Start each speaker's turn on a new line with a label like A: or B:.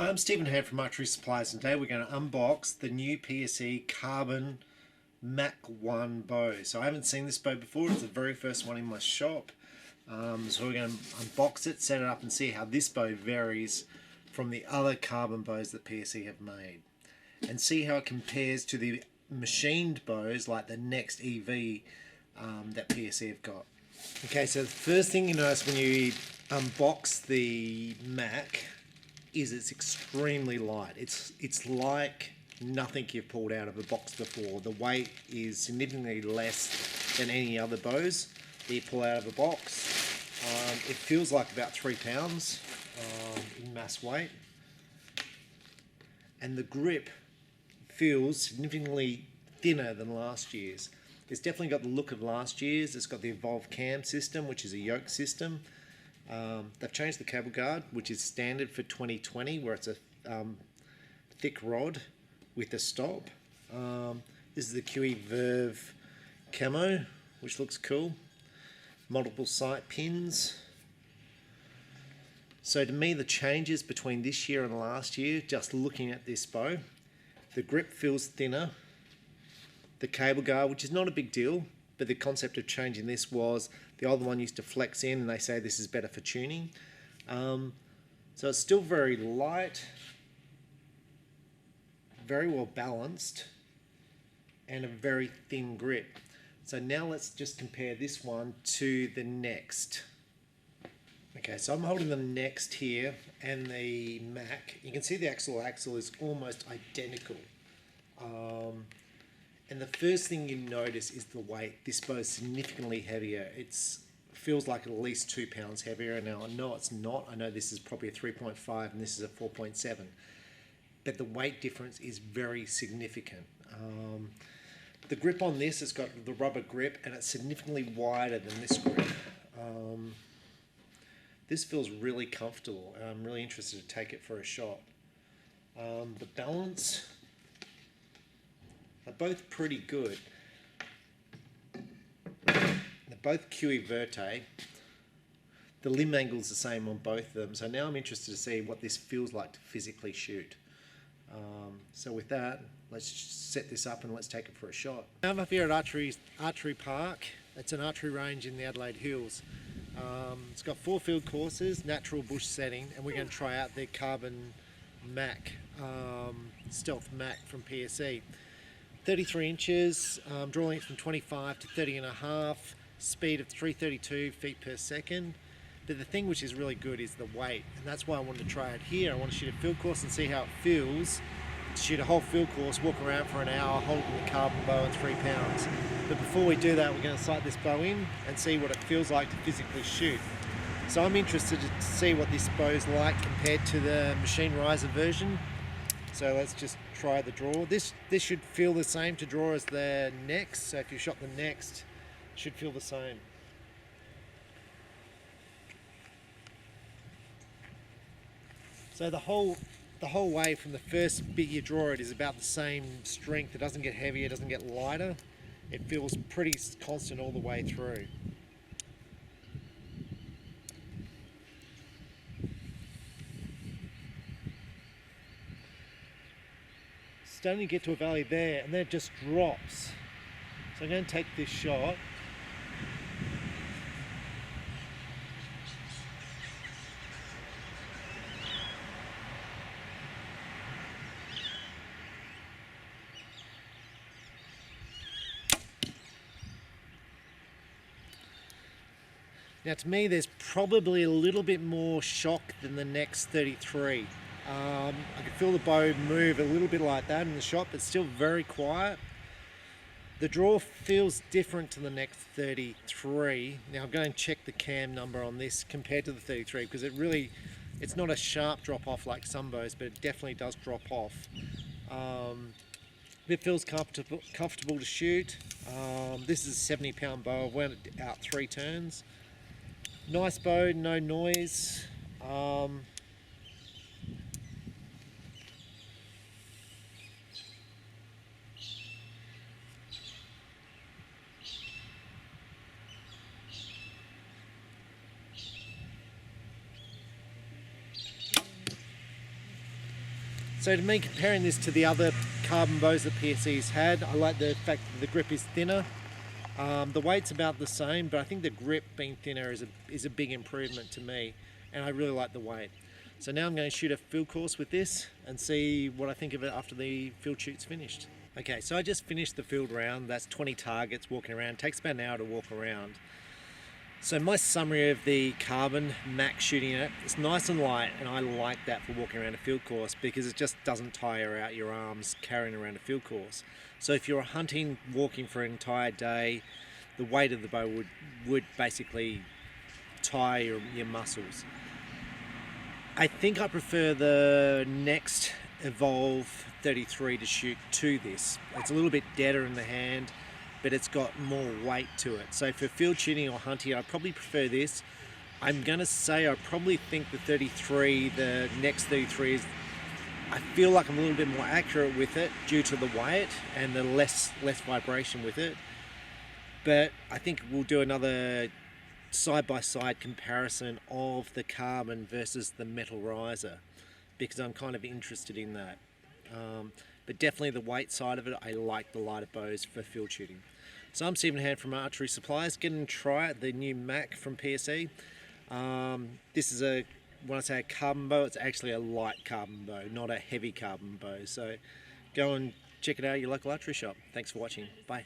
A: I'm Stephen Hand from Archery Supplies, and today we're going to unbox the new PSE Carbon Mach 1 bow. So I haven't seen this bow before, it's the very first one in my shop. So we're going to unbox it, set it up and see how this bow varies from the other carbon bows that PSE have made. And see how it compares to the machined bows like the Next EV that PSE have got. Okay, so the first thing you notice when you unbox the Mach is it's extremely light. It's like nothing you've pulled out of a box before. The weight is significantly less than any other bows that you pull out of a box. It feels like about 3 pounds in mass weight. And the grip feels significantly thinner than last year's. It's definitely got the look of last year's. It's got the evolved cam system, which is a yoke system. They've changed the cable guard, which is standard for 2020, where it's a thick rod with a stop. This is the QE Verve camo, which looks cool. Multiple sight pins. So to me, the changes between this year and last year, just looking at this bow, the grip feels thinner. The cable guard, which is not a big deal, but the concept of changing this was the older one used to flex in, and they say this is better for tuning. So it's still very light, very well balanced, and a very thin grip. So now let's just compare this one to the Next. Okay, so I'm holding the Next here and the Mach. You can see the axle is almost identical. And the first thing you notice is the weight. This bow is significantly heavier. It feels like at least 2 pounds heavier. Now, I know it's not. I know this is probably a 3.5 and this is a 4.7. But the weight difference is very significant. The grip on this has got the rubber grip and it's significantly wider than this grip. This feels really comfortable and I'm really interested to take it for a shot. The balance, they're both pretty good. They're both QE Verte. The limb angle's the same on both of them, so now I'm interested to see what this feels like to physically shoot. So with that, let's set this up and let's take it for a shot. I'm up here at Archery Park. It's an archery range in the Adelaide Hills. It's got 4 field courses, natural bush setting, and we're going to try out the Carbon Mach, Stealth Mach from PSE. 33 inches, draw length from 25 to 30.5, speed of 332 feet per second. But the thing which is really good is the weight, and that's why I wanted to try it here. I want to shoot a field course and see how it feels to shoot a whole field course, walk around for an hour holding the carbon bow at 3 pounds. But before we do that, we're going to sight this bow in and see what it feels like to physically shoot. So I'm interested to see what this bow's like compared to the machine riser version. So let's just try the draw. This should feel the same to draw as the Next. So if you shot the Next, it should feel the same. So the whole way from the first bit you draw it is about the same strength. It doesn't get heavier, it doesn't get lighter. It feels pretty constant all the way through. Starting to get to a valley there and then it just drops. So I'm going to take this shot. Now to me there's probably a little bit more shock than the Next 33. I can feel the bow move a little bit like that in the shot, but still very quiet. The draw feels different to the Next 33. Now I'm going to check the cam number on this compared to the 33 because it's not a sharp drop off like some bows, but it definitely does drop off. It feels comfortable to shoot. This is a 70-pound bow. I went out 3 turns. Nice bow, no noise. So to me, comparing this to the other carbon bows that PSE's had, I like the fact that the grip is thinner. The weight's about the same, but I think the grip being thinner is a big improvement to me, and I really like the weight. So now I'm going to shoot a field course with this and see what I think of it after the field shoot's finished. Okay, so I just finished the field round. That's 20 targets walking around. It takes about an hour to walk around. So my summary of the carbon Mach shooting it, it's nice and light, and I like that for walking around a field course because it just doesn't tire out your arms carrying around a field course. So if you're hunting, walking for an entire day, the weight of the bow would basically tire your muscles. I think I prefer the next Evolve 33 to shoot to this. It's a little bit deader in the hand, but it's got more weight to it. So for field shooting or hunting, I probably prefer this. I'm gonna say I probably think the next 33 is, I feel like I'm a little bit more accurate with it due to the weight and the less vibration with it. But I think we'll do another side-by-side comparison of the carbon versus the metal riser because I'm kind of interested in that. But definitely the weight side of it, I like the lighter bows for field shooting. So I'm Stephen Hand from Archery Supplies. Get and try it, the new Mach from PSE. This is when I say a carbon bow, it's actually a light carbon bow, not a heavy carbon bow. So go and check it out at your local archery shop. Thanks for watching. Bye.